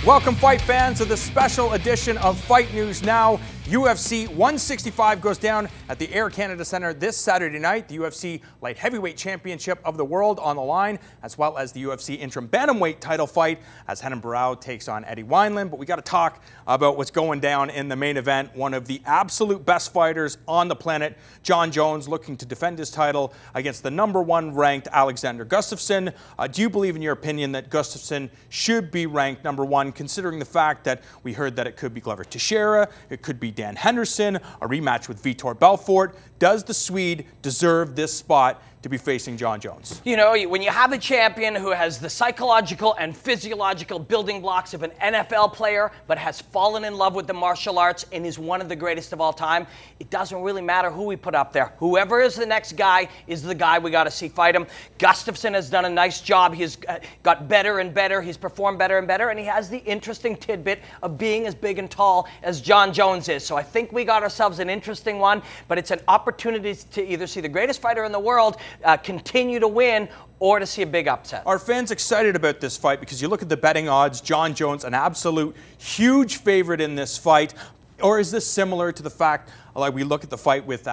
Welcome, fight fans, to the special edition of Fight News Now. UFC 165 goes down at the Air Canada Centre this Saturday night. The UFC Light Heavyweight Championship of the World on the line, as well as the UFC Interim Bantamweight title fight as Renan Barão takes on Eddie Wineland. But we got to talk about what's going down in the main event. One of the absolute best fighters on the planet, Jon Jones, looking to defend his title against the #1 ranked Alexander Gustafsson. Do you believe, in your opinion, that Gustafsson should be ranked #1, considering the fact that we heard that it could be Glover Teixeira, it could be Dan Henderson, a rematch with Vitor Belfort? Does the Swede deserve this spot to be facing Jon Jones? You know, when you have a champion who has the psychological and physiological building blocks of an NFL player, but has fallen in love with the martial arts and is one of the greatest of all time, it doesn't really matter who we put up there. Whoever is the next guy is the guy we got to see fight him. Gustafsson has done a nice job. He's got better and better. He's performed better and better, and he has the interesting tidbit of being as big and tall as Jon Jones is. So I think we got ourselves an interesting one, but it's an opportunity to either see the greatest fighter in the world continue to win, or to see a big upset. Are fans excited about this fight? Because you look at the betting odds, Jon Jones, an absolute huge favorite in this fight. Or is this similar to the fact, like we look at the fight with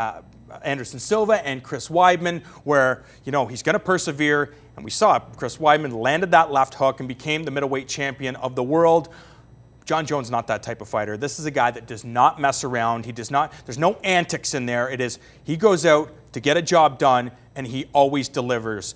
Anderson Silva and Chris Weidman, where, you know, he's going to persevere, and we saw Chris Weidman landed that left hook and became the middleweight champion of the world. Jon Jones is not that type of fighter. This is a guy that does not mess around. He does not, there's no antics in there. It is, he goes out to get a job done, and he always delivers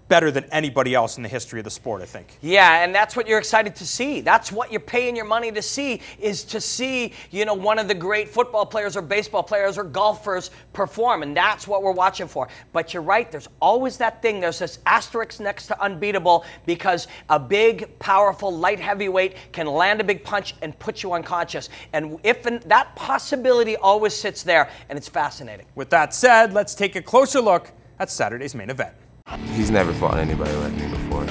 better than anybody else in the history of the sport, I think. Yeah, and that's what you're excited to see. That's what you're paying your money to see, is to see, you know, one of the great football players or baseball players or golfers perform, and that's what we're watching for. But you're right, there's always that thing, there's this asterisk next to unbeatable, because a big, powerful, light heavyweight can land a big punch and put you unconscious. And if that possibility always sits there, and it's fascinating. With that said, let's take a closer look at Saturday's main event. He's never fought anybody like me before.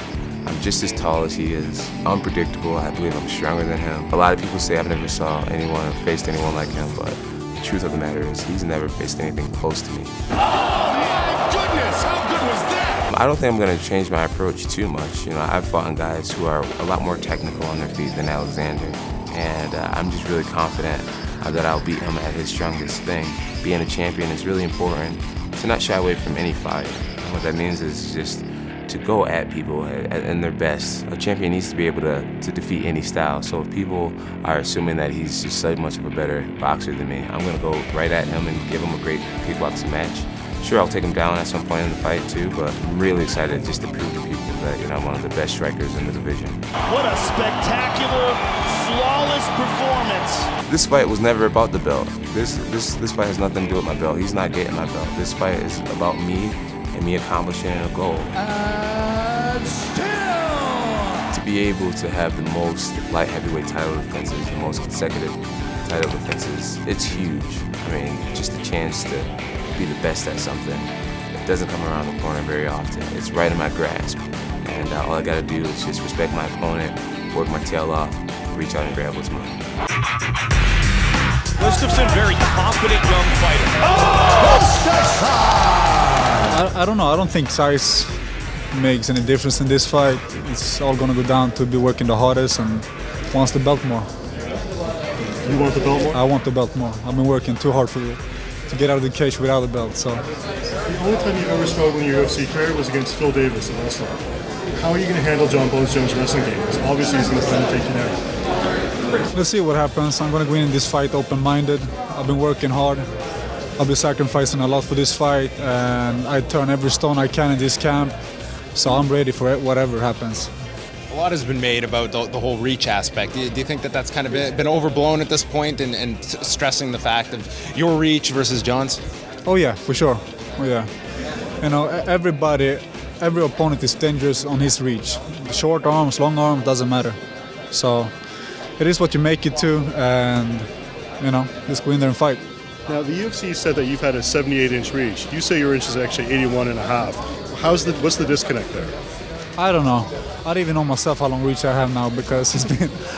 I'm just as tall as he is, unpredictable. I believe I'm stronger than him. A lot of people say I've never saw anyone or faced anyone like him, but the truth of the matter is he's never faced anything close to me. Oh my goodness, how good was that? I don't think I'm going to change my approach too much. You know, I've fought guys who are a lot more technical on their feet than Alexander, and I'm just really confident that I'll beat him at his strongest thing. Being a champion is really important to not shy away from any fight. What that means is just to go at people in their best. A champion needs to be able to defeat any style. So if people are assuming that he's just so much of a better boxer than me, I'm going to go right at him and give him a great kickboxing match. Sure, I'll take him down at some point in the fight too, but I'm really excited just to prove to people that, you know, I'm one of the best strikers in the division. What a spectacular, flawless performance. This fight was never about the belt. This fight has nothing to do with my belt. He's not getting my belt. This fight is about me and me accomplishing a goal. And still! To be able to have the most light heavyweight title defenses, the most consecutive title defenses, it's huge. I mean, just a chance to be the best at something. It doesn't come around the corner very often. It's right in my grasp. And all I gotta do is just respect my opponent, work my tail off, reach out and grab what's mine. Gustafsson, very confident young fighter. I don't know. I don't think size makes any difference in this fight. It's all going to go down to be working the hardest and wants the belt more. You want the belt more? I want the belt more. I've been working too hard to get out of the cage without the belt. So The only time you ever struggled in your UFC career was against Phil Davis in wrestling. How are you going to handle Jon Jones' wrestling game? Because obviously he's going to try to take you down. let's see what happens. I'm going to go in this fight open-minded. I've been working hard. I'll be sacrificing a lot for this fight, and I turn every stone I can in this camp. So I'm ready for it, whatever happens. A lot has been made about the whole reach aspect. Do you think that that's kind of been overblown at this point, and stressing the fact of your reach versus Jon's? Oh yeah, for sure. Oh yeah. You know, every opponent is dangerous on his reach. Short arms, long arms, doesn't matter. So it is what you make it to, and you know, just go in there and fight. Now, the UFC said that you've had a 78-inch reach. You say your inch is actually 81.5. What's the disconnect there? I don't know. I don't even know myself how long reach I have now, because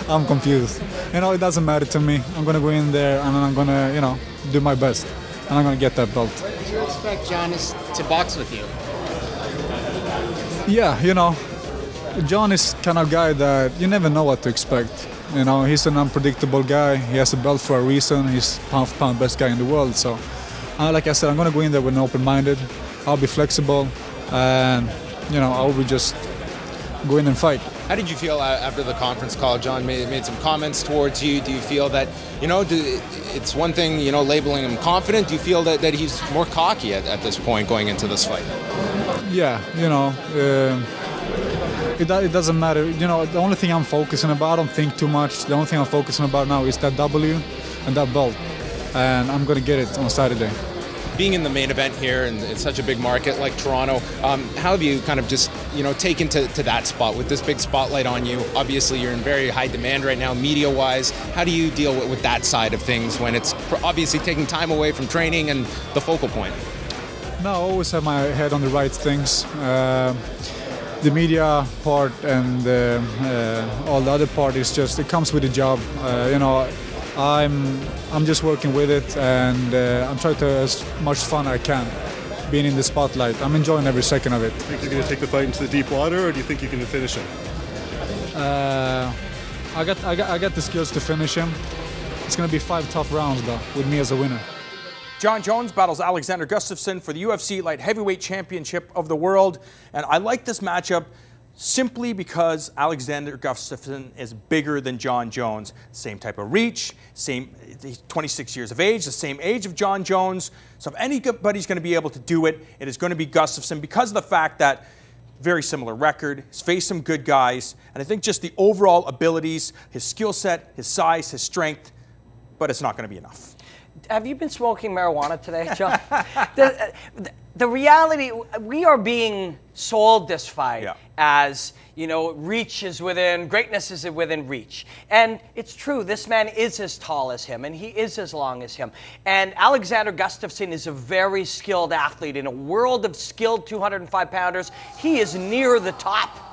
I'm confused. You know, it doesn't matter to me. I'm going to go in there and I'm going to, you know, do my best. And I'm going to get that belt. Do you expect Jon to box with you? Yeah, you know, John is kind of guy that you never know what to expect. You know, he's an unpredictable guy. He has a belt for a reason. He's pound-for-pound best guy in the world. So, like I said, I'm going to go in there with an open-minded. I'll be flexible, and you know, I will just go in and fight. How did you feel after the conference call? John made some comments towards you. Do you feel that, you know, it's one thing, you know, labeling him confident. Do you feel that he's more cocky at this point going into this fight? Yeah, you know, it doesn't matter. You know, the only thing I'm focusing about, I don't think too much. The only thing I'm focusing about now is that W and that belt. And I'm going to get it on Saturday. Being in the main event here and it's such a big market like Toronto, how have you kind of just, you know, taken to that spot with this big spotlight on you? Obviously, you're in very high demand right now, media-wise. How do you deal with that side of things when it's obviously taking time away from training and the focal point? No, I always have my head on the right things. The media part and all the other part is just, it comes with the job. You know, I'm just working with it, and I'm trying to have as much fun as I can being in the spotlight. I'm enjoying every second of it. Do you think you're going to take the fight into the deep water, or do you think you can finish him? I got the skills to finish him. It's going to be 5 tough rounds though, with me as a winner. Jon Jones battles Alexander Gustafsson for the UFC Light Heavyweight Championship of the world. And I like this matchup simply because Alexander Gustafsson is bigger than Jon Jones. Same type of reach, he's 26 years of age, the same age of Jon Jones. So if anybody's going to be able to do it, it is going to be Gustafsson because of the fact that very similar record, he's faced some good guys, and I think just the overall abilities, his skill set, his size, his strength, but it's not going to be enough. Have you been smoking marijuana today, John? The reality, we are being sold this fight as, you know, reach is within, greatness is within reach. And it's true, this man is as tall as him, and he is as long as him. And Alexander Gustafsson is a very skilled athlete. In a world of skilled 205-pounders, he is near the top.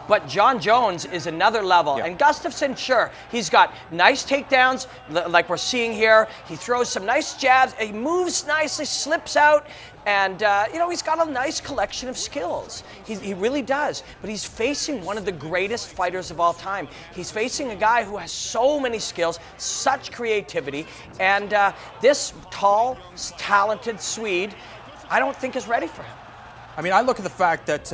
But Jon Jones is another level. And Gustafsson, sure, he's got nice takedowns, like we're seeing here. He throws some nice jabs. He moves nicely, slips out. And, you know, he's got a nice collection of skills. He really does. But he's facing one of the greatest fighters of all time. He's facing a guy who has so many skills, such creativity. And this tall, talented Swede, I don't think is ready for him. I mean, I look at the fact that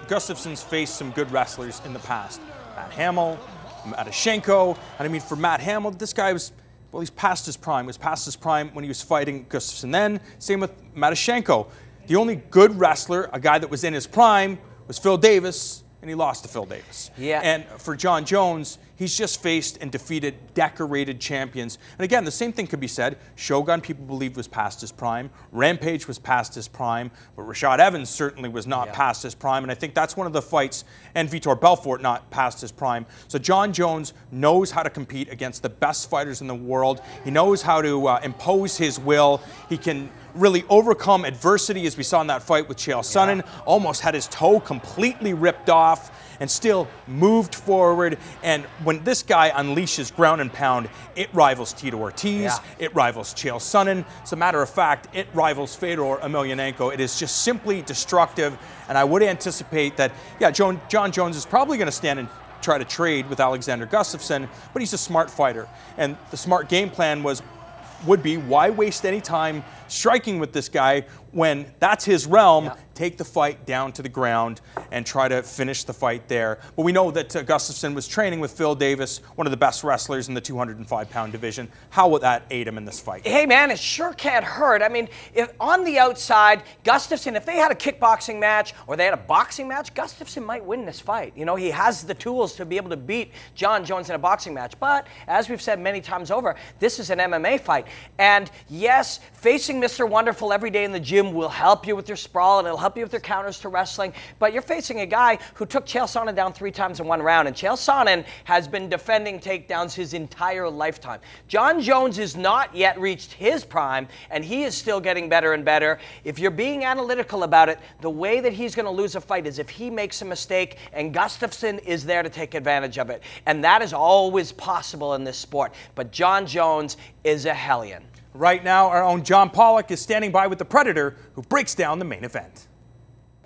Gustafsson's faced some good wrestlers in the past. Matt Hamill, Adeshenko. And I mean, for Matt Hamill, this guy was, well, he's past his prime. He was past his prime when he was fighting Gustafsson then. Same with Adeshenko. The only good wrestler, a guy that was in his prime, was Phil Davis, and he lost to Phil Davis. Yeah. And for Jon Jones, he's just faced and defeated decorated champions. And again, the same thing could be said. Shogun, people believed, was past his prime. Rampage was past his prime. But Rashad Evans certainly was not past his prime. And I think that's one of the fights, and Vitor Belfort not past his prime. So Jon Jones knows how to compete against the best fighters in the world. He knows how to impose his will. He can really overcome adversity, as we saw in that fight with Chael Sonnen. Almost had his toe completely ripped off and still moved forward. And when this guy unleashes ground and pound, it rivals Tito Ortiz, it rivals Chael Sonnen. As a matter of fact, it rivals Fedor Emelianenko. It is just simply destructive, and I would anticipate that, Jon Jones is probably going to stand and try to trade with Alexander Gustafsson, but he's a smart fighter. And the smart game plan would be, why waste any time striking with this guy when that's his realm? Take the fight down to the ground and try to finish the fight there. But we know that Gustafsson was training with Phil Davis, one of the best wrestlers in the 205-pound division. How will that aid him in this fight? Hey, man, it sure can't hurt. I mean, if on the outside, Gustafsson, if they had a kickboxing match or they had a boxing match, Gustafsson might win this fight. You know, he has the tools to be able to beat Jon Jones in a boxing match. But as we've said many times over, this is an MMA fight. And yes, facing Mr. Wonderful every day in the gym will help you with your sprawl, and it'll help you with your counters to wrestling. But you're facing a guy who took Chael Sonnen down 3 times in 1 round, and Chael Sonnen has been defending takedowns his entire lifetime. Jon Jones has not yet reached his prime, and he is still getting better and better. If you're being analytical about it, the way that he's going to lose a fight is if he makes a mistake, and Gustafsson is there to take advantage of it. And that is always possible in this sport. But Jon Jones is a hellion. Right now, our own John Pollock is standing by with the Predator, who breaks down the main event.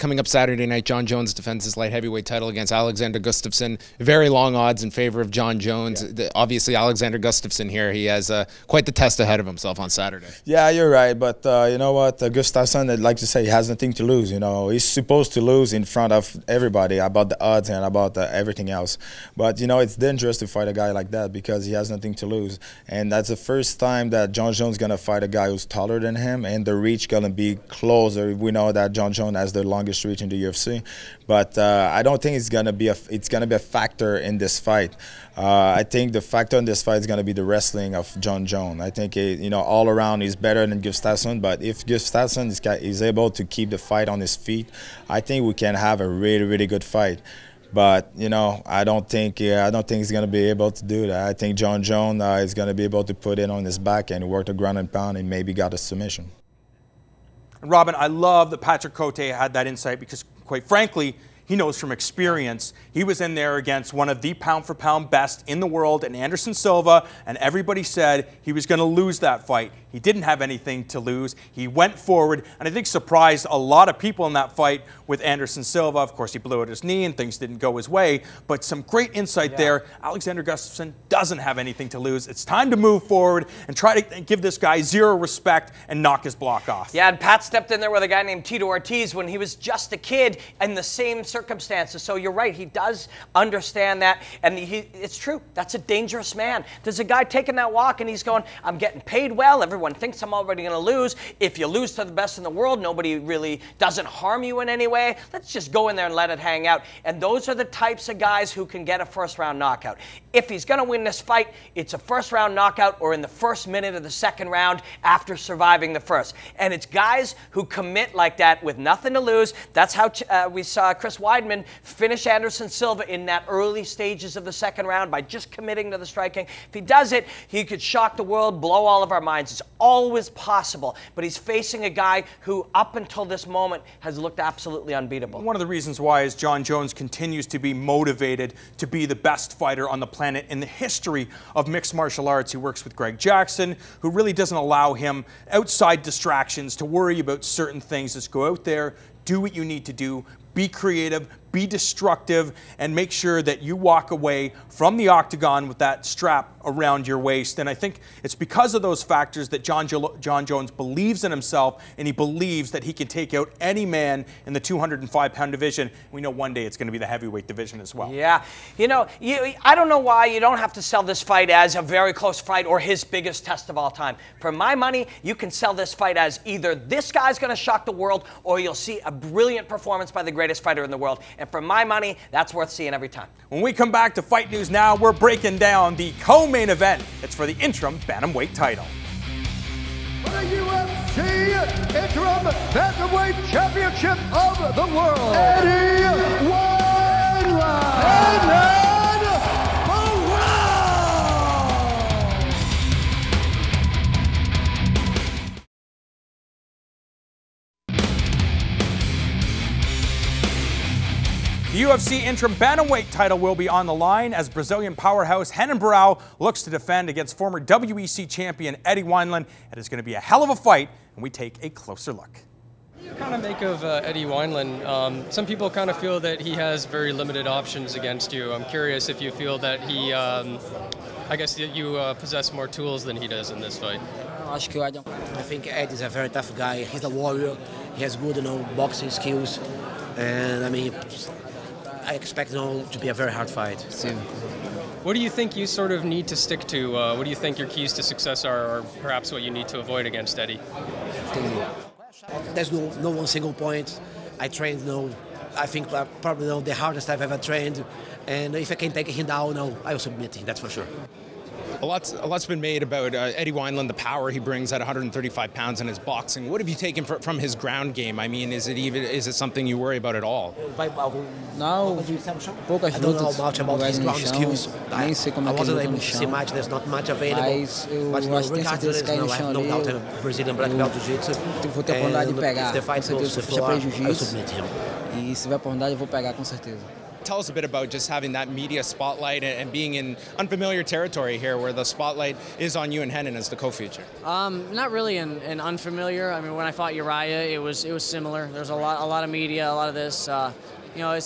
coming up Saturday night, Jon Jones defends his light heavyweight title against Alexander Gustafsson. Very long odds in favor of Jon Jones. Yeah. Obviously, Alexander Gustafsson here, he has quite the test ahead of himself on Saturday. Yeah, you're right. But you know what? Gustafsson, I'd like to say, he has nothing to lose. You know, he's supposed to lose in front of everybody about the odds and about everything else. But, you know, it's dangerous to fight a guy like that because he has nothing to lose. And that's the first time that Jon Jones is going to fight a guy who's taller than him, and the reach going to be closer. We know that Jon Jones has the longest reach in the UFC. But I don't think it's going to be a factor in this fight. I think the factor in this fight is going to be the wrestling of Jon Jones. I think, you know, all around he's better than Gustafsson, but if Gustafsson is able to keep the fight on his feet, I think we can have a really, really good fight. But, you know, I don't think he's going to be able to do that. I think Jon Jones is going to be able to put it on his back and work the ground and pound and maybe got a submission. And Robin, I love that Patrick Cote had that insight because, quite frankly, he knows from experience. He was in there against one of the pound-for-pound best in the world, and Anderson Silva, and everybody said he was going to lose that fight. He didn't have anything to lose. He went forward, and I think surprised a lot of people in that fight with Anderson Silva. Of course, he blew out his knee, and things didn't go his way, but some great insight there. Alexander Gustafsson doesn't have anything to lose. It's time to move forward and try to give this guy zero respect and knock his block off. Yeah, and Pat stepped in there with a guy named Tito Ortiz when he was just a kid in the same circumstances. So you're right, he does understand that, and it's true. That's a dangerous man. There's a guy taking that walk, and he's going, I'm getting paid well. Everyone thinks I'm already going to lose. If you lose to the best in the world, nobody really doesn't harm you in any way. Let's just go in there and let it hang out. And those are the types of guys who can get a first-round knockout. If he's going to win this fight, it's a first-round knockout or in the first minute of the second round after surviving the first. And it's guys who commit like that with nothing to lose. That's how we saw Chris Weidman finish Anderson Silva in that early stages of the second round by just committing to the striking. If he does it, he could shock the world, blow all of our minds. It's always possible, but he's facing a guy who up until this moment has looked absolutely unbeatable. One of the reasons why is Jon Jones continues to be motivated to be the best fighter on the planet in the history of mixed martial arts. He works with Greg Jackson, who really doesn't allow him outside distractions to worry about certain things. Just go out there, do what you need to do, be creative, be destructive, and make sure that you walk away from the octagon with that strap around your waist. And I think it's because of those factors that Jon Jones believes in himself, and he believes that he can take out any man in the 205-pound division. We know one day it's going to be the heavyweight division as well. Yeah. You know, I don't know why you don't have to sell this fight as a very close fight or his biggest test of all time. For my money, you can sell this fight as either this guy's going to shock the world or you'll see a brilliant performance by the greatest fighter in the world. And for my money, that's worth seeing every time. When we come back to Fight News Now, we're breaking down the co-main event. It's for the interim bantamweight title. For the UFC interim bantamweight championship of the world, Eddie Wineland. The UFC interim bantamweight title will be on the line as Brazilian powerhouse Renan Barão looks to defend against former WEC champion Eddie Wineland. It is going to be a hell of a fight, and we take a closer look. What do you kind of make of Eddie Wineland? Some people kind of feel that he has very limited options against you. I'm curious if you feel that he, I guess you possess more tools than he does in this fight. I think Eddie is a very tough guy. He's a warrior. He has good, boxing skills, and I mean, I expect to be a very hard fight. What do you think you sort of need to stick to? What do you think your keys to success are, or perhaps what you need to avoid against Eddie? There's no one single point. I trained, I think probably the hardest I've ever trained, and if I can take him down, I will submit him, that's for sure. A lot's been made about Eddie Wineland, the power he brings at 135 pounds in his boxing. What have you taken from his ground game? I mean, is it something you worry about at all? No, I don't know much about his ground skills. I wasn't able to see much. There's not much available. But regardless, I have no doubt in Brazilian black belt jiu-jitsu. If the fight goes to floor, I will submit him. E se tiver oportunidade eu vou pegar com certeza. Tell us a bit about just having that media spotlight and being in unfamiliar territory here where the spotlight is on you and Renan as the co-feature. Not really in unfamiliar. I mean, when I fought Uriah, it was similar. There's a lot of media, a lot of this. You know,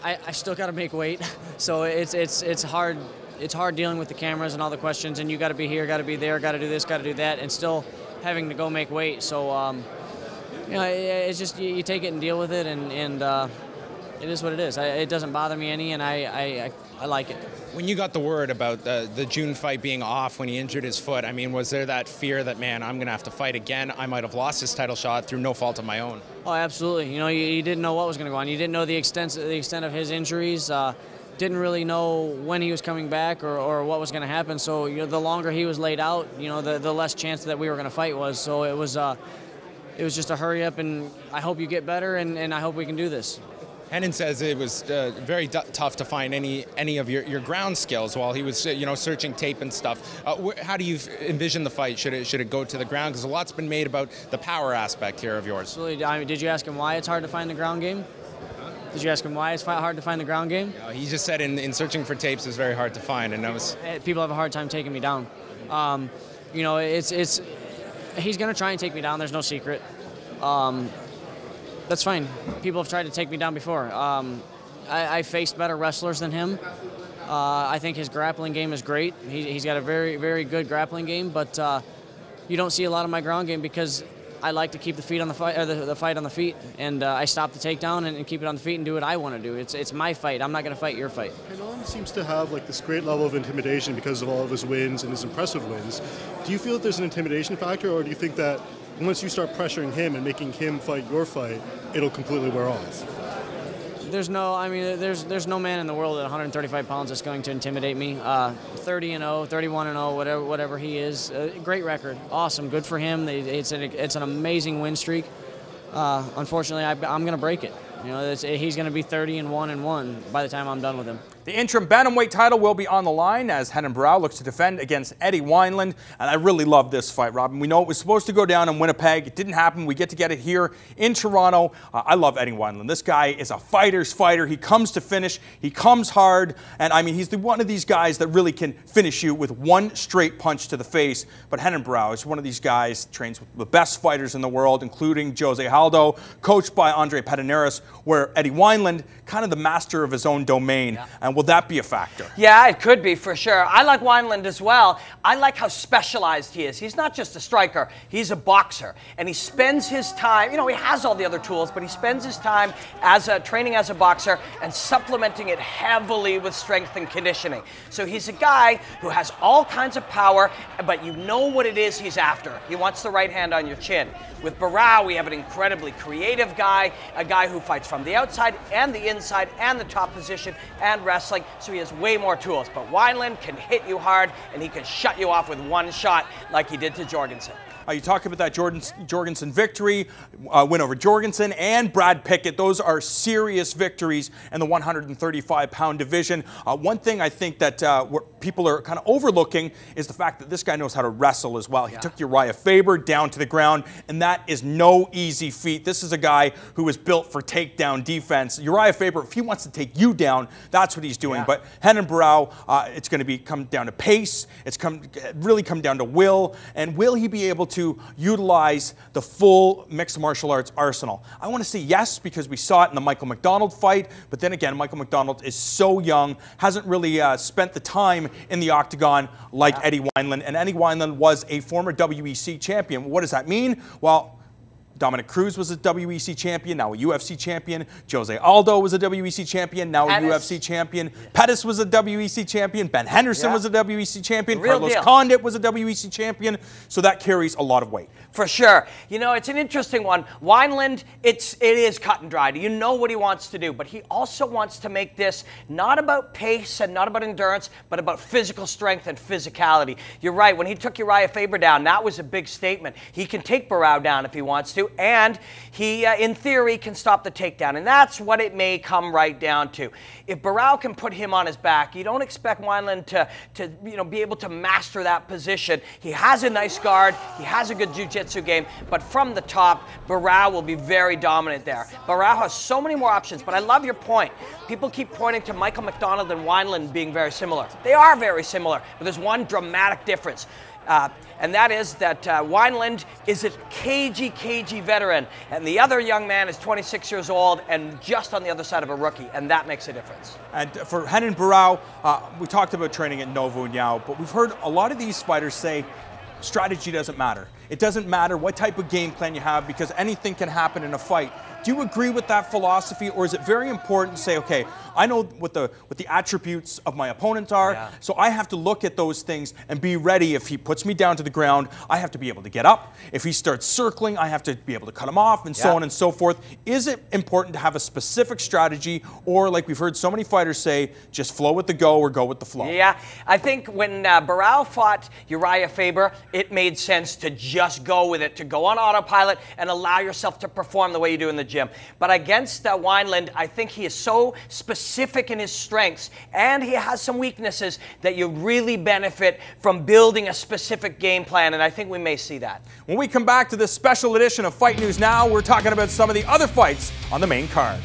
I still got to make weight, so it's hard. It's hard dealing with the cameras and all the questions, and you got to be here, got to be there, got to do this, got to do that, and still having to go make weight. So you know, it's just you take it and deal with it, and it is what it is. It doesn't bother me any, and I like it. When you got the word about the June fight being off when he injured his foot, I mean, was there that fear that, man, I'm going to have to fight again? I might have lost this title shot through no fault of my own. Oh, absolutely. You know, you didn't know what was going to go on. You didn't know the extent of his injuries. Didn't really know when he was coming back or what was going to happen. So you know, the longer he was laid out, you know, the less chance that we were going to fight was. So it was just a hurry up, and I hope you get better, and I hope we can do this. Renan says it was very tough to find any of your ground skills while he was searching tape and stuff. How do you envision the fight? Should it go to the ground? Because a lot's been made about the power aspect here of yours. Absolutely. I mean, did you ask him why it's hard to find the ground game? Did you ask him why it's hard to find the ground game? He just said in searching for tapes is very hard to find, and that was people have a hard time taking me down. You know, he's going to try and take me down. There's no secret. That's fine. People have tried to take me down before. I faced better wrestlers than him. I think his grappling game is great. He's got a very, very good grappling game, but you don't see a lot of my ground game because I like to keep the feet on the fight, or the fight on the feet, and I stop the takedown and keep it on the feet and do what I want to do. It's my fight. I'm not going to fight your fight. Renan seems to have like this great level of intimidation because of all of his wins and his impressive wins. Do you feel that there's an intimidation factor, or do you think that once you start pressuring him and making him fight your fight, it'll completely wear off? There's no man in the world at 135 pounds that's going to intimidate me. 30-0, 31-0, whatever he is. Great record, awesome, good for him. It's an amazing win streak. Unfortunately, I'm going to break it. You know, he's going to be 30-1-1 by the time I'm done with him. The interim bantamweight title will be on the line as Renan Barão looks to defend against Eddie Wineland. And I really love this fight, Robin. We know it was supposed to go down in Winnipeg. It didn't happen. We get it here in Toronto. I love Eddie Wineland. This guy is a fighter's fighter. He comes to finish. He comes hard. And, I mean, he's one of these guys that really can finish you with one straight punch to the face. But Renan Barão is one of these guys, trains with the best fighters in the world, including Jose Aldo, coached by Andre Pederneiras, where Eddie Wineland, kind of the master of his own domain. Yeah. And will that be a factor? Yeah, it could be for sure. I like Wineland as well. I like how specialized he is. He's not just a striker, he's a boxer. And he spends his time, you know, he has all the other tools, but he spends his time training as a boxer and supplementing it heavily with strength and conditioning. So he's a guy who has all kinds of power, but you know what it is he's after. He wants the right hand on your chin. With Barão, we have an incredibly creative guy, a guy who fights from the outside and the inside and the top position and wrestling, so he has way more tools. But Wineland can hit you hard, and he can shut you off with one shot like he did to Jorgensen. You talk about that Jorgensen victory, win over Jorgensen and Brad Pickett. Those are serious victories in the 135-pound division. One thing I think that people are kind of overlooking is the fact that this guy knows how to wrestle as well. He took Uriah Faber down to the ground, and that is no easy feat. This is a guy who is built for takedown defense. Uriah Faber, if he wants to take you down, that's what he's doing. But Renan Barão, it's going to come down to pace. It's really come down to will. And will he be able to utilize the full mixed martial arts arsenal? I want to say yes, because we saw it in the Michael McDonald fight, but then again, Michael McDonald is so young, hasn't really spent the time in the octagon like Eddie Wineland, and Eddie Wineland was a former WEC champion. What does that mean? Well, Dominic Cruz was a WEC champion, now a UFC champion. Jose Aldo was a WEC champion, now a UFC champion. Pettis was a WEC champion. Ben Henderson was a WEC champion. Carlos Condit was a WEC champion. So that carries a lot of weight. For sure. You know, it's an interesting one. Wineland, it is cut and dried. You know what he wants to do, but he also wants to make this not about pace and not about endurance, but about physical strength and physicality. You're right. When he took Uriah Faber down, that was a big statement. He can take Barão down if he wants to, and he, in theory, can stop the takedown. And that's what it may come right down to. If Barao can put him on his back, you don't expect Wineland to be able to master that position. He has a nice guard, he has a good jiu-jitsu game, but from the top, Barao will be very dominant there. Barao has so many more options, but I love your point. People keep pointing to Michael McDonald and Wineland being very similar. They are very similar, but there's one dramatic difference. And that is that Wineland is a cagey veteran, and the other young man is 26 years old and just on the other side of a rookie, and that makes a difference. And for Renan Barao, we talked about training at Novo União, but we've heard a lot of these fighters say strategy doesn't matter. It doesn't matter what type of game plan you have because anything can happen in a fight. Do you agree with that philosophy, or is it very important to say, okay, I know what the attributes of my opponent are, so I have to look at those things and be ready. If he puts me down to the ground, I have to be able to get up. If he starts circling, I have to be able to cut him off, and so on and so forth. Is it important to have a specific strategy, or like we've heard so many fighters say, just flow with the go or go with the flow? Yeah, I think when Barao fought Uriah Faber, it made sense to just go with it, to go on autopilot and allow yourself to perform the way you do in the gym. But against Wineland, I think he is so specific in his strengths and he has some weaknesses that you really benefit from building a specific game plan, and I think we may see that. When we come back to this special edition of Fight News Now, we're talking about some of the other fights on the main card.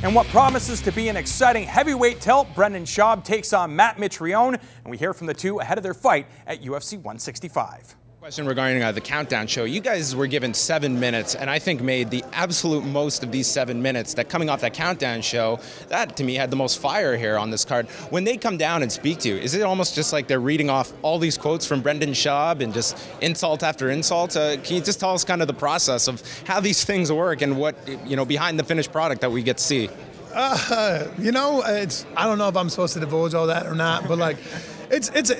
And what promises to be an exciting heavyweight tilt, Brendan Schaub takes on Matt Mitrione, and we hear from the two ahead of their fight at UFC 165. Question regarding the countdown show. You guys were given 7 minutes, and I think made the absolute most of these 7 minutes. That coming off that countdown show, that to me had the most fire here on this card. When they come down and speak to you, is it almost just like they're reading off all these quotes from Brendan Schaub and just insult after insult? Can you just tell us kind of the process of how these things work and what, behind the finished product that we get to see? I don't know if I'm supposed to divulge all that or not, but like, it's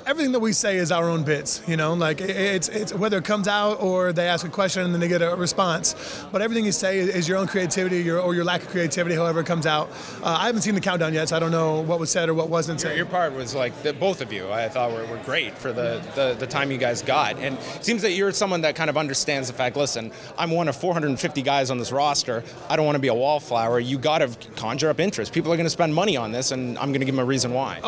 everything that we say is our own bits, it's whether it comes out or they ask a question and then they get a response. But everything you say is your own creativity or your lack of creativity, however it comes out. I haven't seen the countdown yet, so I don't know what was said or what wasn't said. Your part was like, both of you, I thought were great for the time you guys got. And it seems that you're someone that kind of understands the fact, listen, I'm one of 450 guys on this roster. I don't want to be a wallflower. You got to conjure up interest. People are going to spend money on this, and I'm going to give them a reason why.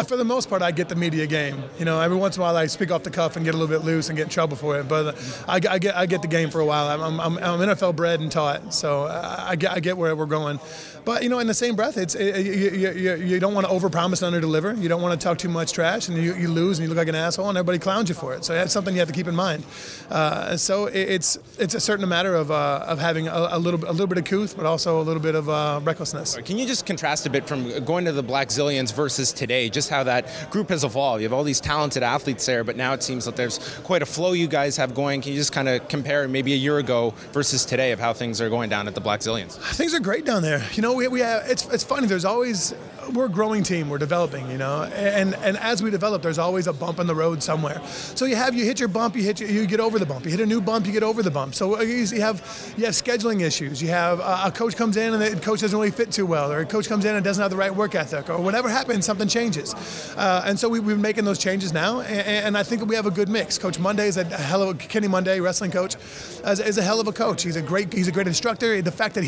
For the most part, I get the media game. Every once in a while I speak off the cuff and get a little bit loose and get in trouble for it. But I get the game for a while. I'm NFL bred and taught, so I get where we're going. But in the same breath, you don't want to overpromise and underdeliver. You don't want to talk too much trash, and you lose and you look like an asshole, and everybody clowns you for it. So that's something you have to keep in mind. So it's a certain matter of having a little bit of couth, but also a little bit of recklessness. Can you just contrast a bit from going to the Blackzilians versus today, just how that group has evolved? You have all these talented athletes there, but now it seems that there's quite a flow you guys have going. Can you just kind of compare maybe a year ago versus today of how things are going down at the Blackzilians? Things are great down there. We have, it's funny, we're a growing team, we're developing, and as we develop, there's always a bump in the road somewhere. So you hit your bump, you get over the bump. You hit a new bump, you get over the bump. So you have scheduling issues. You have a coach comes in and the coach doesn't really fit too well, or a coach comes in and doesn't have the right work ethic, or whatever happens, something changes. And so we've been making those changes now, and I think we have a good mix. Coach Monday is Kenny Monday, wrestling coach, is a hell of a coach. He's a great instructor. The fact that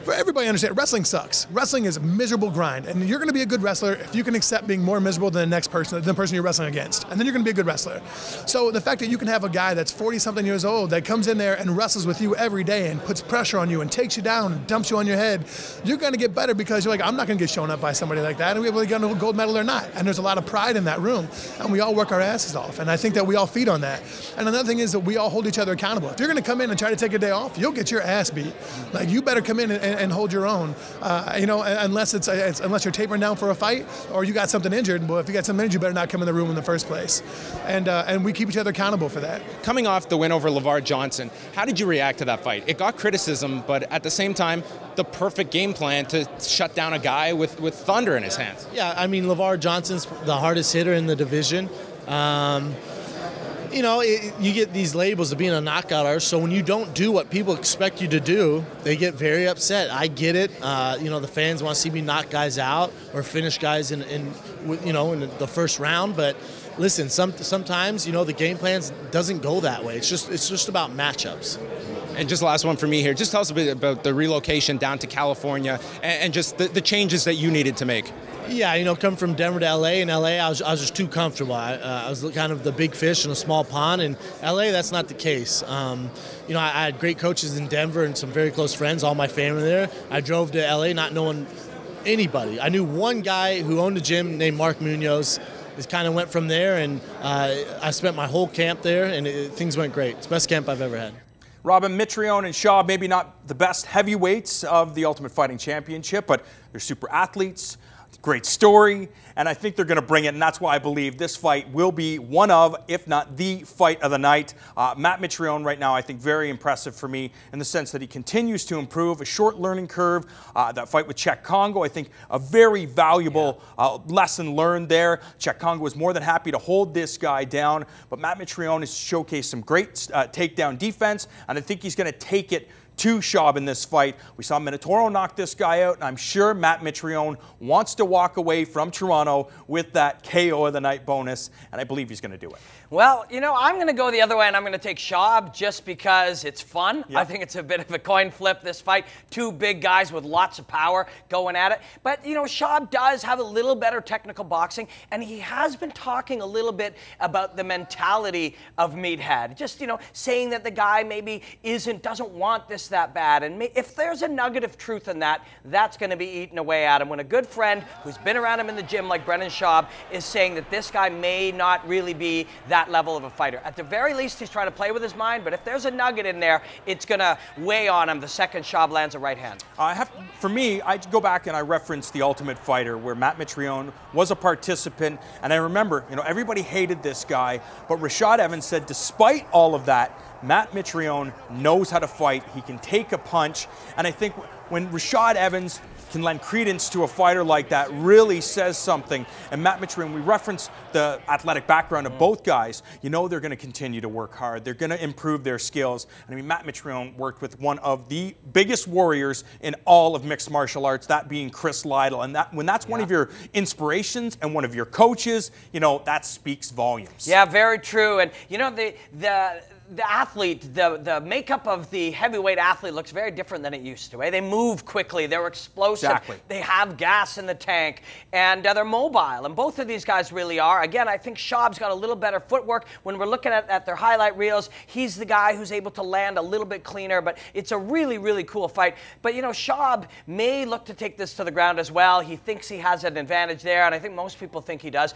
for everybody understand, wrestling sucks. Wrestling is a miserable grind, and you're going to be a good wrestler if you can accept being more miserable than the person you're wrestling against, and then you're going to be a good wrestler. So the fact that you can have a guy that's 40-something years old that comes in there and wrestles with you every day and puts pressure on you and takes you down and dumps you on your head, you're going to get better because you're like, I'm not going to get shown up by somebody like that, and we have a gold medal or not. And there's a lot of pride in that room, and we all work our asses off, and I think that we all feed on that. And another thing is that we all hold each other accountable. If you're going to come in and try to take a day off, you'll get your ass beat. Like, you better come in and hold your own. Unless you're tapering down for a fight or you got something injured. Well, if you got something injured, you better not come in the room in the first place. And we keep each other accountable for that. Coming off the win over LeVar Johnson, how did you react to that fight? It got criticism, but at the same time, the perfect game plan to shut down a guy with thunder in his hands. Yeah, I mean, LeVar Johnson's the hardest hitter in the division. You know, you get these labels of being a knockout artist, so when you don't do what people expect you to do, they get very upset. I get it. You know, the fans want to see me knock guys out or finish guys in the first round, but listen, sometimes, you know, the game plan doesn't go that way. It's just about matchups. And just last one for me here. Just tell us a bit about the relocation down to California and just the changes that you needed to make. Yeah, you know, come from Denver to LA. In LA, I was just too comfortable. I was kind of the big fish in a small pond. In LA, that's not the case. You know, I had great coaches in Denver and some very close friends, all my family there. I drove to LA not knowing anybody. I knew one guy who owned a gym named Mark Munoz. It kind of went from there, and I spent my whole camp there, and things went great. It's the best camp I've ever had. Robin, Mitrione and Shaw, maybe not the best heavyweights of the Ultimate Fighting Championship, but they're super athletes. Great story, and I think they're going to bring it, and that's why I believe this fight will be one of, if not the fight of the night. Matt Mitrione right now, I think, very impressive for me in the sense that he continues to improve, a short learning curve. That fight with Cheick Kongo, I think, a very valuable lesson learned there. Cheick Kongo was more than happy to hold this guy down, but Matt Mitrione has showcased some great takedown defense, and I think he's going to take it to Schaub in this fight. We saw Minotauro knock this guy out, and I'm sure Matt Mitrione wants to walk away from Toronto with that KO of the night bonus, and I believe he's going to do it. Well, you know, I'm going to go the other way, and I'm going to take Schaub just because it's fun. Yep. I think it's a bit of a coin flip, this fight. Two big guys with lots of power going at it. But, you know, Schaub does have a little better technical boxing, and he has been talking a little bit about the mentality of Meathead. Just, you know, saying that the guy maybe doesn't want this that bad. And if there's a nugget of truth in that, that's going to be eaten away at him. When a good friend who's been around him in the gym like Brendan Schaub is saying that this guy may not really be that level of a fighter. At the very least, he's trying to play with his mind, but if there's a nugget in there, it's going to weigh on him the second Schaub lands a right hand. For me, I go back and I reference The Ultimate Fighter, where Matt Mitrione was a participant, and I remember, you know, everybody hated this guy, but Rashad Evans said, despite all of that, Matt Mitrione knows how to fight. He can take a punch, and I think when Rashad Evans can lend credence to a fighter like that really says something. And Matt Mitrione, we reference the athletic background of both guys. You know they're going to continue to work hard. They're going to improve their skills. And I mean, Matt Mitrione worked with one of the biggest warriors in all of mixed martial arts, that being Chris Lytle. And when that's one of your inspirations and one of your coaches, you know, that speaks volumes. Yeah, very true. And you know, the athlete, the makeup of the heavyweight athlete looks very different than it used to. They move quickly, they're explosive, exactly. They have gas in the tank, and they're mobile, and both of these guys really are. Again, I think Schaub's got a little better footwork. When we're looking at their highlight reels, he's the guy who's able to land a little bit cleaner, but it's a really, really cool fight. But, you know, Schaub may look to take this to the ground as well. He thinks he has an advantage there, and I think most people think he does.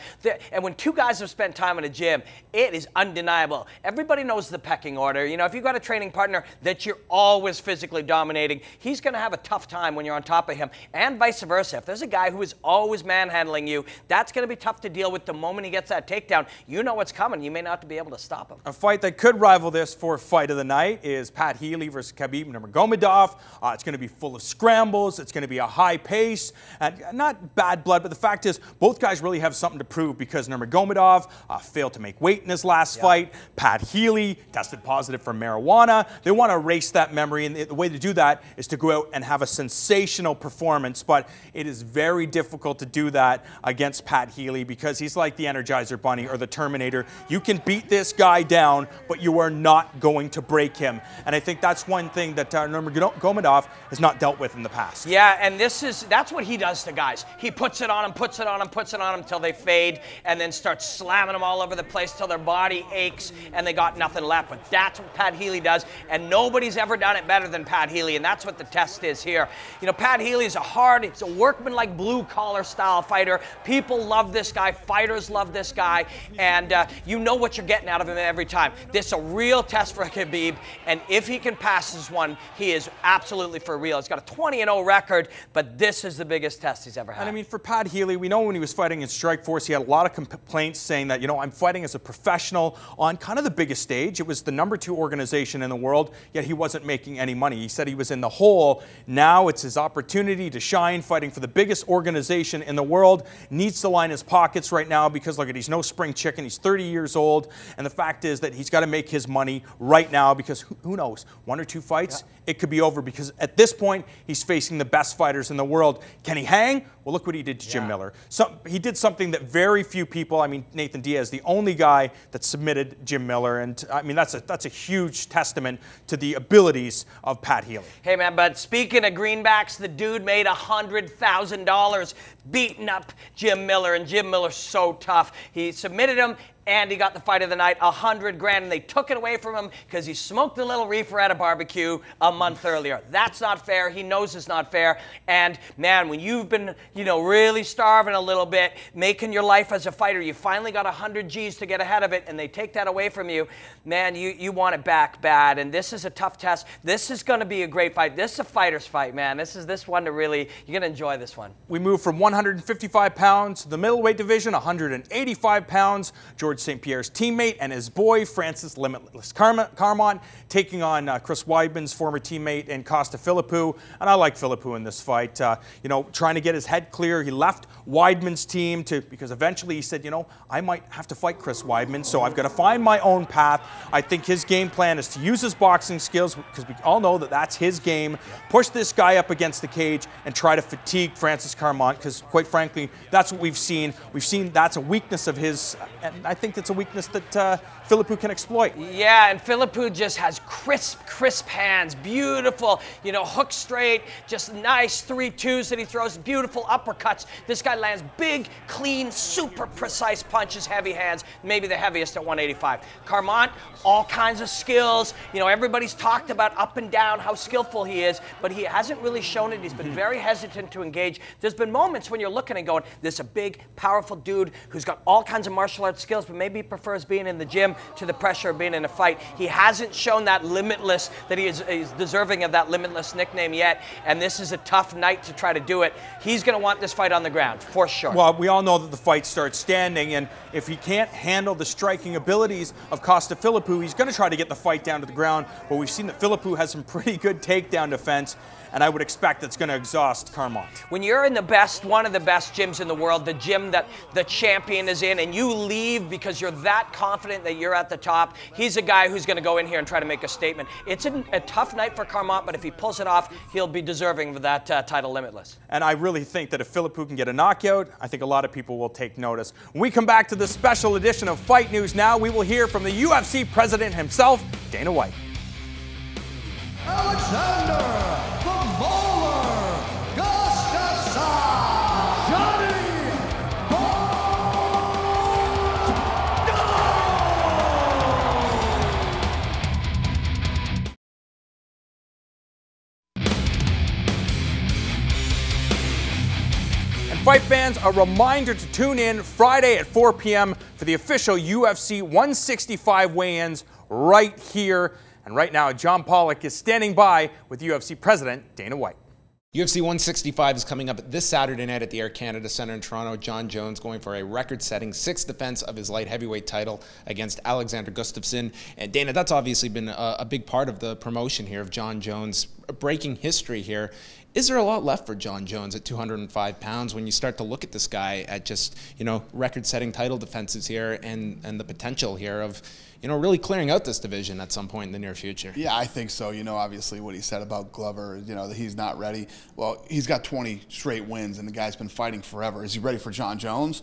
And when two guys have spent time in a gym, it is undeniable. Everybody knows the pecking order. You know, if you've got a training partner that you're always physically dominating, he's going to have a tough time when you're on top of him, and vice versa. If there's a guy who is always manhandling you, that's going to be tough to deal with the moment he gets that takedown. You know what's coming. You may not be able to stop him. A fight that could rival this for fight of the night is Pat Healy versus Khabib Nurmagomedov. It's going to be full of scrambles. It's going to be a high pace. And not bad blood, but the fact is both guys really have something to prove, because Nurmagomedov failed to make weight in his last fight. Pat Healy tested positive for marijuana. They want to erase that memory, and the way to do that is to go out and have a sensational performance, but it is very difficult to do that against Pat Healy, because he's like the Energizer Bunny or the Terminator. You can beat this guy down, but you are not going to break him, and I think that's one thing that Nurmagomedov has not dealt with in the past. Yeah, and that's what he does to guys. He puts it on them, puts it on them, puts it on them until they fade, and then starts slamming them all over the place till their body aches and they got nothing left. But that's what Pat Healy does, and nobody's ever done it better than Pat Healy, and that's what the test is here. You know, Pat Healy is he's a workman-like blue-collar style fighter. People love this guy. Fighters love this guy, and you know what you're getting out of him every time. This is a real test for Khabib, and if he can pass this one, he is absolutely for real. He's got a 20-0 record, but this is the biggest test he's ever had. And I mean, for Pat Healy, we know when he was fighting in Strikeforce, he had a lot of complaints saying that, you know, I'm fighting as a professional on kind of the biggest stage. It was the #2 organization in the world, yet he wasn't making any money. He said he was in the hole. Now it's his opportunity to shine, fighting for the biggest organization in the world. Needs to line his pockets right now because, look, he's no spring chicken. He's 30 years old, and the fact is that he's got to make his money right now because who knows, 1 or 2 fights, it could be over because at this point, he's facing the best fighters in the world. Can he hang? Well, look what he did to Jim Miller. So he did something that very few people, I mean, Nathan Diaz, the only guy that submitted Jim Miller, and I mean, that's a huge testament to the abilities of Pat Healy. Hey, man, but speaking of greenbacks, the dude made $100,000 beating up Jim Miller, and Jim Miller's so tough. He submitted him, and he got the fight of the night, $100 grand, and they took it away from him because he smoked a little reefer at a barbecue a month earlier. That's not fair. He knows it's not fair. And man, when you've been, really starving a little bit, making your life as a fighter, you finally got 100 G's to get ahead of it, and they take that away from you, man, you want it back bad. And this is a tough test. This is going to be a great fight. This is a fighter's fight, man. This is one to really, you're going to enjoy this one. We move from 155 pounds to the middleweight division, 185 pounds. George St. Pierre's teammate and his boy, Francis Limitless Carmont, taking on Chris Weidman's former teammate and Costa Philippou. And I like Philippou in this fight. Trying to get his head clear. He left Weidman's team because eventually he said, I might have to fight Chris Weidman, so I've got to find my own path. I think his game plan is to use his boxing skills, because we all know that that's his game. Push this guy up against the cage and try to fatigue Francis Carmont, because quite frankly, that's what we've seen. We've seen that's a weakness of his, and I think it's a weakness that Philippou can exploit. Yeah, and Philippou just has crisp hands, beautiful, hook straight, just nice 3-2s that he throws, beautiful uppercuts. This guy lands big, clean, super precise punches, heavy hands, maybe the heaviest at 185. Carmont, all kinds of skills. Everybody's talked about up and down how skillful he is, but he hasn't really shown it. He's been very hesitant to engage. There's been moments when you're looking and going, this is a big, powerful dude who's got all kinds of martial arts skills, but maybe he prefers being in the gym to the pressure of being in a fight. He hasn't shown that limitless, that he's deserving of that limitless nickname yet, and this is a tough night to try to do it. He's going to want this fight on the ground, for sure. Well, we all know that the fight starts standing, and if he can't handle the striking abilities of Costa Philippou, he's going to try to get the fight down to the ground, but we've seen that Philippou has some pretty good takedown defense, and I would expect that's going to exhaust Carmont. When you're in one of the best gyms in the world, the gym that the champion is in, and you leave because you're that confident that you're at the top, he's a guy who's going to go in here and try to make a statement. It's a tough night for Carmont, but if he pulls it off, he'll be deserving of that title Limitless. And I really think that if Philippou can get a knockout, I think a lot of people will take notice. When we come back to this special edition of Fight News Now, we will hear from the UFC president himself, Dana White. Alexander the Mauler Gustafsson, Johnny And fight fans, a reminder to tune in Friday at 4 p.m. for the official UFC 165 weigh-ins right here. And right now, John Pollock is standing by with UFC President Dana White. UFC 165 is coming up this Saturday night at the Air Canada Centre in Toronto. Jon Jones going for a record-setting 6th defense of his light heavyweight title against Alexander Gustafsson. And Dana, that's obviously been a big part of the promotion here of Jon Jones breaking history here. Is there a lot left for Jon Jones at 205 pounds when you start to look at this guy at just, record-setting title defenses here and the potential here of, really clearing out this division at some point in the near future? Yeah, I think so. Obviously what he said about Glover, that he's not ready. Well, he's got 20 straight wins, and the guy's been fighting forever. Is he ready for Jon Jones?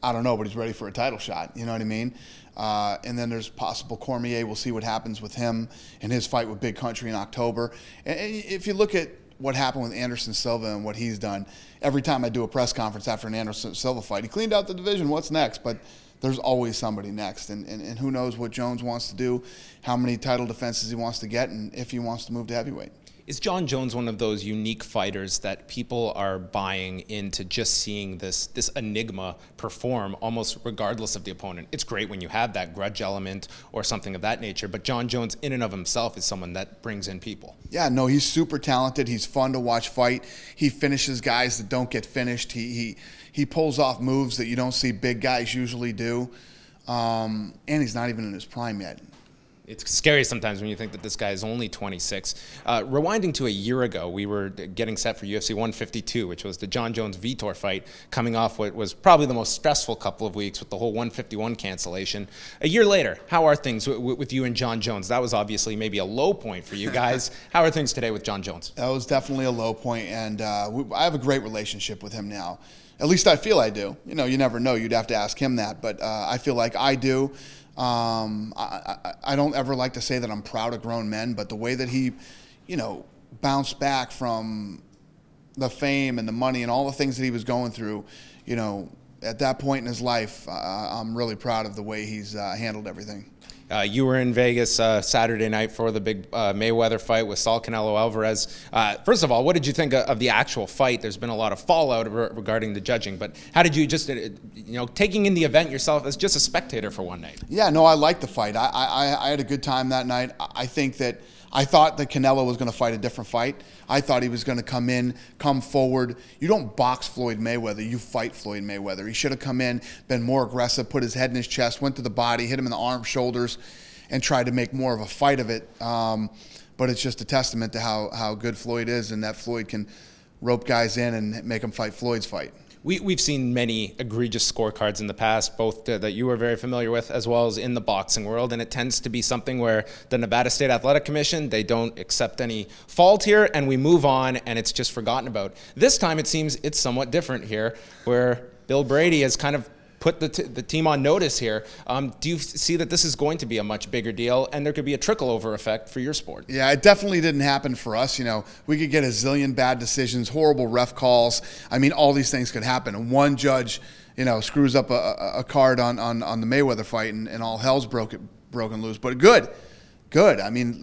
I don't know, but he's ready for a title shot. You know what I mean? And then there's possible Cormier. We'll see what happens with him and his fight with Big Country in October. And if you look at what happened with Anderson Silva and what he's done, every time I do a press conference after an Anderson Silva fight, he cleaned out the division. What's next? But there's always somebody next, and who knows what Jones wants to do, how many title defenses he wants to get, and if he wants to move to heavyweight. Is Jon Jones one of those unique fighters that people are buying into just seeing this enigma perform almost regardless of the opponent? It's great when you have that grudge element or something of that nature, but Jon Jones in and of himself is someone that brings in people. Yeah, no, he's super talented. He's fun to watch fight. He finishes guys that don't get finished. He pulls off moves that you don't see big guys usually do. And he's not even in his prime yet. It's scary sometimes when you think that this guy is only 26. Rewinding to a year ago, we were getting set for UFC 152, which was the Jon Jones Vitor fight, coming off what was probably the most stressful couple of weeks with the whole 151 cancellation. A year later, how are things with you and Jon Jones? That was obviously maybe a low point for you guys. How are things today with Jon Jones? That was definitely a low point, and I have a great relationship with him now. At least I feel I do. You know, you never know. You'd have to ask him that, but I feel like I do. I don't ever like to say that I'm proud of grown men, but the way that he, you know, bounced back from the fame and the money and all the things that he was going through, you know, at that point in his life, I'm really proud of the way he's handled everything. You were in Vegas Saturday night for the big Mayweather fight with Saul Canelo Alvarez. First of all, what did you think of the actual fight? There's been a lot of fallout regarding the judging, but how did you just, you know, taking in the event yourself as just a spectator for one night? Yeah, no, I liked the fight. I had a good time that night. I thought that Canelo was going to fight a different fight. I thought he was going to come forward. You don't box Floyd Mayweather, you fight Floyd Mayweather. He should have come in, been more aggressive, put his head in his chest, went to the body, hit him in the arms, shoulders, and tried to make more of a fight of it. But it's just a testament to how good Floyd is, and that Floyd can rope guys in and make them fight Floyd's fight. We've seen many egregious scorecards in the past, both that you were very familiar with as well as in the boxing world, and it tends to be something where the Nevada State Athletic Commission, they don't accept any fault here, and we move on, and it's just forgotten about. This time it seems it's somewhat different here, where Bill Brady has kind of put the team on notice here. Do you see that this is going to be a much bigger deal, and there could be a trickle-over effect for your sport? Yeah, it definitely didn't happen for us. You know, we could get a zillion bad decisions, horrible ref calls. I mean, all these things could happen. And one judge, you know, screws up a card on the Mayweather fight, and all hell's broken loose. But good. I mean,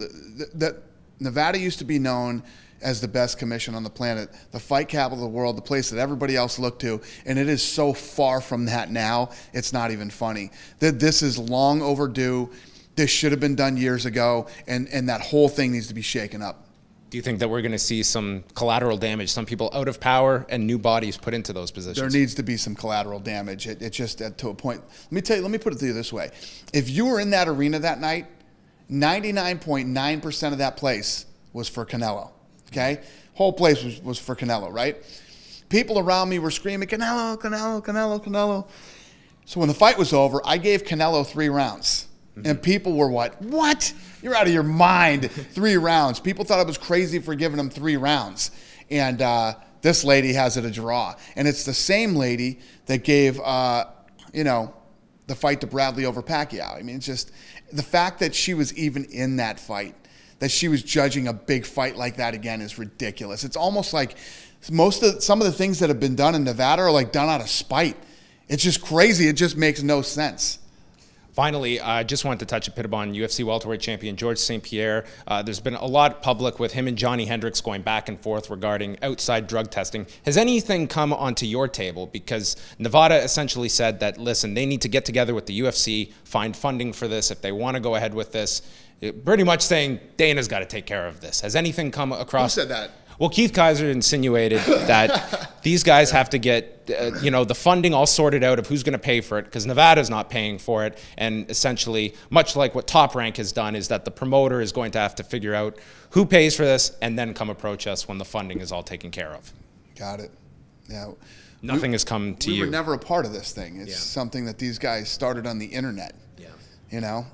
Nevada used to be known as the best commission on the planet, the fight capital of the world, the place that everybody else looked to, and it is so far from that now, it's not even funny. This is long overdue. This should have been done years ago, and that whole thing needs to be shaken up. Do you think that we're going to see some collateral damage, some people out of power and new bodies put into those positions? There needs to be some collateral damage. It just, to a point. Let me put it to you this way. If you were in that arena that night, 99.9% of that place was for Canelo. Okay? Whole place was for Canelo, right? People around me were screaming, Canelo, Canelo, Canelo, Canelo. So when the fight was over, I gave Canelo 3 rounds. And people were what? You're out of your mind. 3 rounds. People thought I was crazy for giving him 3 rounds. And this lady has it a draw. And it's the same lady that gave, you know, the fight to Bradley over Pacquiao. I mean, it's just the fact that she was even in that fight, that she was judging a big fight like that again is ridiculous. It's almost like some of the things that have been done in Nevada are like done out of spite. It's just crazy. It just makes no sense. Finally, I just wanted to touch a bit upon UFC welterweight champion Georges St-Pierre. There's been a lot public with him and Johnny Hendricks going back and forth regarding outside drug testing. Has anything come onto your table? Because Nevada essentially said that, listen, they need to get together with the UFC, find funding for this if they want to go ahead with this. Pretty much saying Dana's got to take care of this. Has anything come across? Who said that? Well, Keith Kaiser insinuated that these guys have to get, you know, the funding all sorted out of who's going to pay for it, because Nevada's not paying for it. And essentially, much like what Top Rank has done, is that the promoter is going to have to figure out who pays for this and then come approach us when the funding is all taken care of. Got it. Yeah. Nothing has come to you. We were never a part of this thing. It's something that these guys started on the internet. Yeah. You know?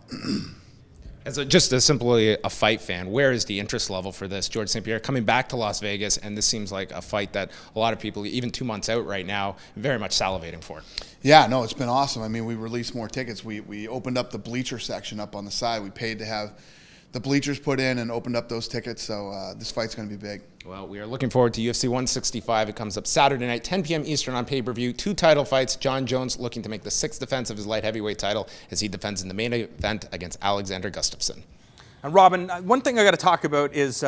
Just as simply a fight fan, where is the interest level for this? Georges St-Pierre coming back to Las Vegas, and this seems like a fight that a lot of people, even 2 months out right now, very much salivating for. Yeah, no, it's been awesome. I mean, we released more tickets. We opened up the bleacher section up on the side. We paid to have the bleachers put in and opened up those tickets, so this fight's going to be big. Well, we are looking forward to UFC 165. It comes up Saturday night, 10 p.m. Eastern on pay-per-view. 2 title fights. Jon Jones looking to make the 6th defense of his light heavyweight title as he defends in the main event against Alexander Gustafsson. And Robin, one thing I got to talk about is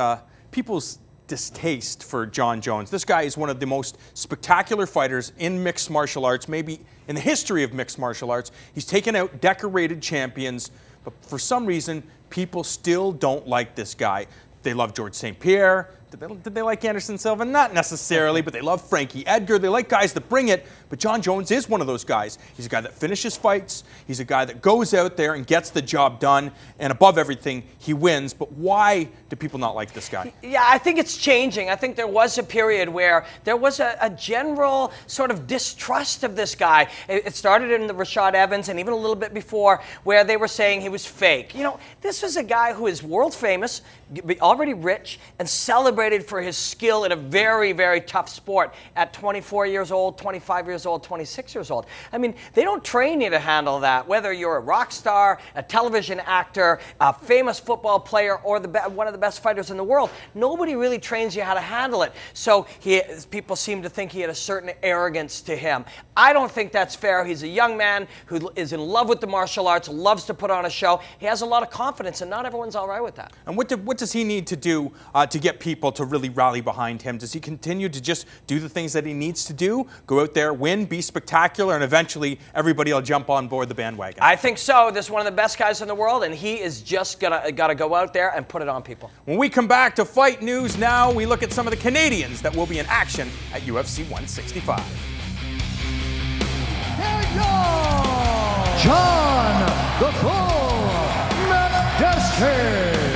people's distaste for Jon Jones. This guy is one of the most spectacular fighters in mixed martial arts, maybe in the history of mixed martial arts. He's taken out decorated champions, but for some reason, people still don't like this guy. They love Georges St-Pierre. Did they like Anderson Silva? Not necessarily, but they love Frankie Edgar. They like guys that bring it, but Jon Jones is one of those guys. He's a guy that finishes fights. He's a guy that goes out there and gets the job done, and above everything, he wins. But why do people not like this guy? Yeah, I think it's changing. I think there was a period where there was a general sort of distrust of this guy. It started in the Rashad Evans and even a little bit before, where they were saying he was fake. You know, this was a guy who is world famous, already rich, and celebrated for his skill in a very, very tough sport at 24 years old, 25 years old, 26 years old. I mean, they don't train you to handle that, whether you're a rock star, a television actor, a famous football player, or one of the best fighters in the world. Nobody really trains you how to handle it. So people seem to think he had a certain arrogance to him. I don't think that's fair. He's a young man who is in love with the martial arts, loves to put on a show. He has a lot of confidence, and not everyone's all right with that. And what does he need to do to get people to really rally behind him? Does he continue to just do the things that he needs to do? Go out there, win, be spectacular, and eventually everybody will jump on board the bandwagon? I think so. This is one of the best guys in the world, and he is just got to go out there and put it on people. When we come back to Fight News Now, we look at some of the Canadians that will be in action at UFC 165. Jon "The Bull" Makdessi.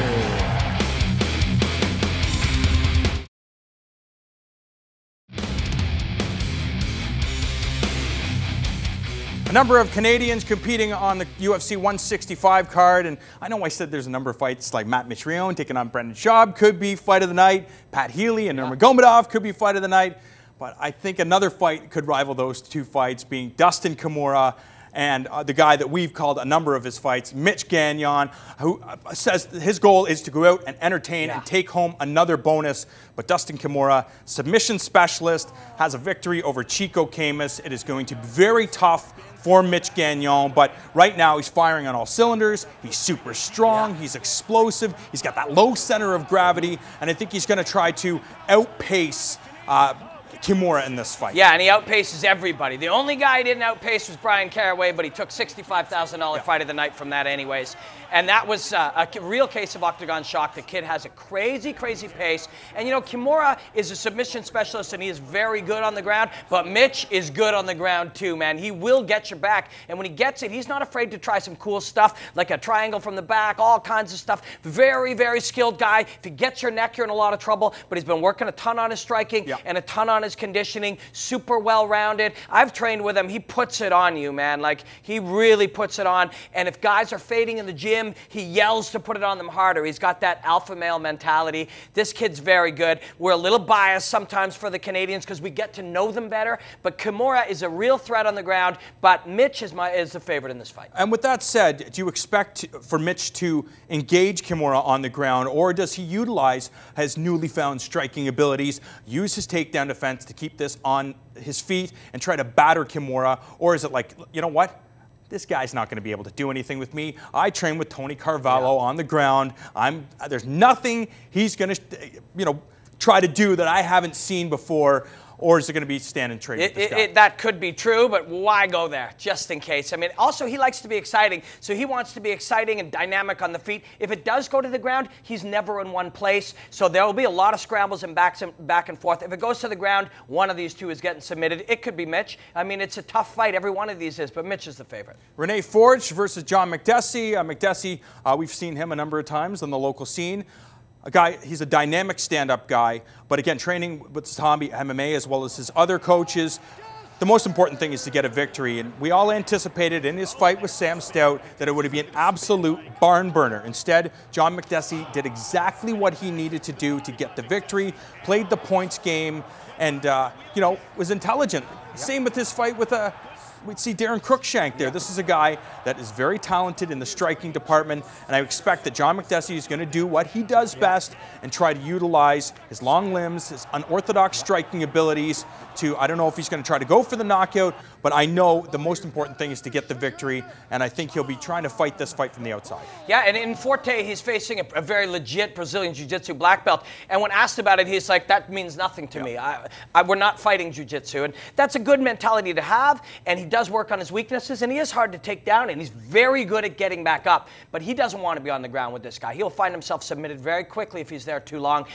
A number of Canadians competing on the UFC 165 card, and I know I said there's a number of fights like Matt Mitrione taking on Brendan Schaub could be fight of the night, Pat Healy and Nurmagomedov could be fight of the night, but I think another fight could rival those two fights, being Dustin Kimura and the guy that we've called a number of his fights, Mitch Gagnon, who says his goal is to go out and entertain and take home another bonus. But Dustin Kimura, submission specialist, has a victory over Chico Camus. It is going to be very tough for Mitch Gagnon, but right now he's firing on all cylinders. He's super strong, he's explosive, he's got that low center of gravity, and I think he's going to try to outpace Kimura in this fight. Yeah, and he outpaces everybody. The only guy he didn't outpace was Brian Caraway, but he took $65,000 fight of the night from that anyways. And that was a real case of octagon shock. The kid has a crazy, crazy pace. And you know, Kimura is a submission specialist, and he is very good on the ground, but Mitch is good on the ground too, man. He will get your back, and when he gets it, he's not afraid to try some cool stuff, like a triangle from the back, all kinds of stuff. Very, very skilled guy. If he gets your neck, you're in a lot of trouble, but he's been working a ton on his striking and a ton on his conditioning. Super well-rounded. I've trained with him. He puts it on you, man. Like, he really puts it on, and if guys are fading in the gym, he yells to put it on them harder. He's got that alpha male mentality. This kid's very good. We're a little biased sometimes for the Canadians because we get to know them better, but Kimura is a real threat on the ground, but Mitch is the favorite in this fight. And with that said, do you expect for Mitch to engage Kimura on the ground, or does he utilize his newly found striking abilities, use his takedown defense to keep this on his feet and try to batter Kimura? Or is it like, you know what? This guy's not going to be able to do anything with me. I train with Tony Carvalho on the ground. There's nothing he's going to, try to do that I haven't seen before. Or is it going to be stand and trade with this guy? That could be true, but why go there, just in case? I mean, also, he likes to be exciting, so he wants to be exciting and dynamic on the feet. If it does go to the ground, he's never in one place, so there will be a lot of scrambles and back and forth. If it goes to the ground, one of these two is getting submitted. It could be Mitch. I mean, it's a tough fight. Every one of these is, but Mitch is the favorite. Renee Forge versus Jon Makdessi. Makdessi, we've seen him a number of times on the local scene. He's a dynamic stand-up guy, but again, training with Zombie MMA as well as his other coaches. The most important thing is to get a victory, and we all anticipated in his fight with Sam Stout that it would be an absolute barn burner. Instead, Jon Makdessi did exactly what he needed to do to get the victory, played the points game, and was intelligent. Same with his fight with we'd see Darren Cruikshank there. This is a guy that is very talented in the striking department, and I expect that Jon Makdessi is going to do what he does best and try to utilize his long limbs, his unorthodox striking abilities to, I don't know if he's going to try to go for the knockout, but I know the most important thing is to get the victory, and I think he'll be trying to fight this fight from the outside. Yeah, and in Forte, he's facing a very legit Brazilian Jiu-Jitsu black belt, and when asked about it, he's like, that means nothing to me. We're not fighting Jiu-Jitsu, and that's a good mentality to have, and he does work on his weaknesses, and he is hard to take down, and he's very good at getting back up. But he doesn't want to be on the ground with this guy. He'll find himself submitted very quickly if he's there too long.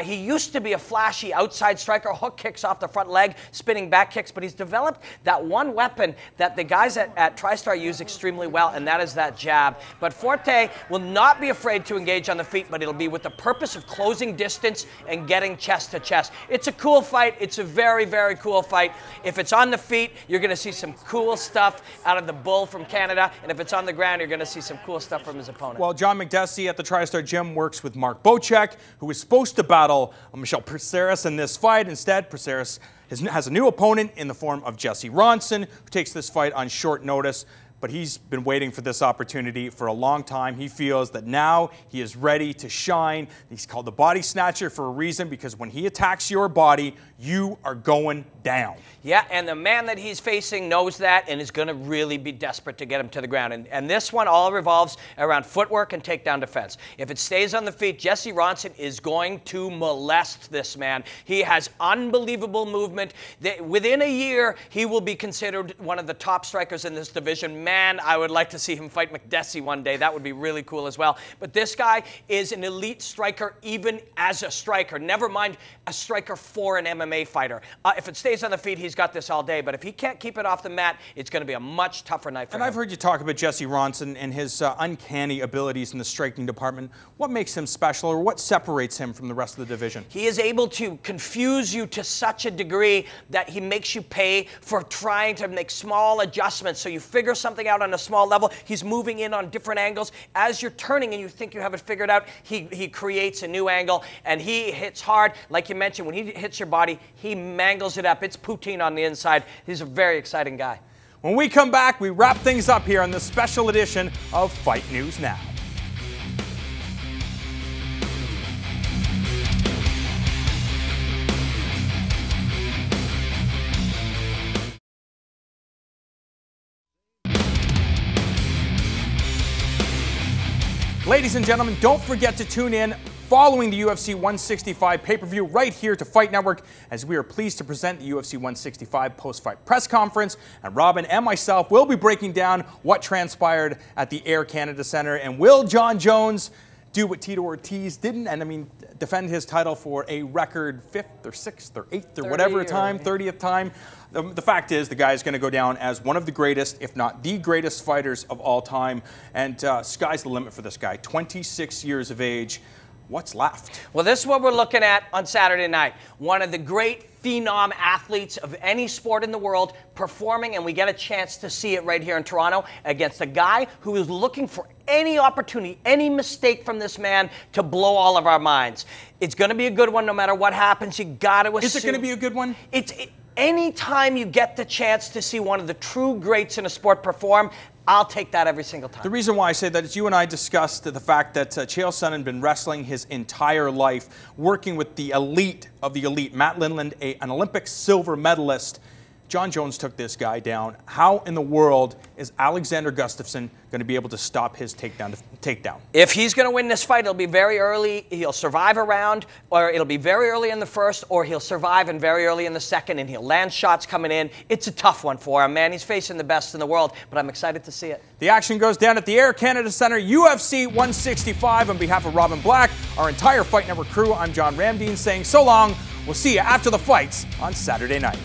He used to be a flashy outside striker, hook kicks off the front leg, spinning back kicks, but he's developed that one weapon that the guys at TriStar use extremely well, and that is that jab. But Forte will not be afraid to engage on the feet, but it'll be with the purpose of closing distance and getting chest to chest. It's a cool fight. It's a very, very cool fight. If it's on the feet, you're going to see some cool stuff out of the Bull from Canada, and if it's on the ground, you're going to see some cool stuff from his opponent. Well, John Makdessi at the TriStar Gym works with Mark Bocek, who was supposed to battle Michel Prazeres in this fight. Instead, Prazeres has a new opponent in the form of Jesse Ronson, who takes this fight on short notice. But he's been waiting for this opportunity for a long time. He feels that now he is ready to shine. He's called the body snatcher for a reason, because when he attacks your body, you are going down. Yeah, and the man that he's facing knows that and is going to really be desperate to get him to the ground. And this one all revolves around footwork and takedown defense. If it stays on the feet, Jesse Ronson is going to molest this man. He has unbelievable movement. Within a year, he will be considered one of the top strikers in this division. Man, I would like to see him fight Makdessi one day. That would be really cool as well. But this guy is an elite striker even as a striker. Never mind a striker for an MMA fighter. If it stays on the feet, he's got this all day. But if he can't keep it off the mat, it's going to be a much tougher night for him. And I've heard you talk about Jesse Ronson and his uncanny abilities in the striking department. What makes him special, or what separates him from the rest of the division? He is able to confuse you to such a degree that he makes you pay for trying to make small adjustments. So you figure something out on a small level. He's moving in on different angles. As you're turning and you think you have it figured out, he creates a new angle, and he hits hard. Like you mentioned, when he hits your body, he mangles it up. It's poutine on the inside. He's a very exciting guy. When we come back, we wrap things up here on this special edition of Fight News Now. Ladies and gentlemen, don't forget to tune in following the UFC 165 pay-per-view right here to Fight Network, as we are pleased to present the UFC 165 post-fight press conference. And Robin and myself will be breaking down what transpired at the Air Canada Centre. And will Jon Jones do what Tito Ortiz didn't, and I mean, defend his title for a record 5th or 6th or 8th or whatever time, 30th time? The fact is, the guy is going to go down as one of the greatest, if not the greatest fighters of all time. And sky's the limit for this guy. 26 years of age. What's left? Well, this is what we're looking at on Saturday night. One of the great phenom athletes of any sport in the world performing, and we get a chance to see it right here in Toronto against a guy who is looking for any opportunity, any mistake from this man to blow all of our minds. It's going to be a good one no matter what happens. You got to assume. Is it going to be a good one? Anytime you get the chance to see one of the true greats in a sport perform, I'll take that every single time. The reason why I say that is you and I discussed the fact that Chael Sonnen had been wrestling his entire life, working with the elite of the elite. Matt Lindland, an Olympic silver medalist. Jon Jones took this guy down. How in the world is Alexander Gustafsson going to be able to stop his takedown? If he's going to win this fight, it'll be very early. He'll survive a round, or it'll be very early in the first, or he'll survive and very early in the second, and he'll land shots coming in. It's a tough one for him, man. He's facing the best in the world, but I'm excited to see it. The action goes down at the Air Canada Centre, UFC 165. On behalf of Robin Black, our entire Fight Network crew, I'm John Ramdeen saying so long. We'll see you after the fights on Saturday night.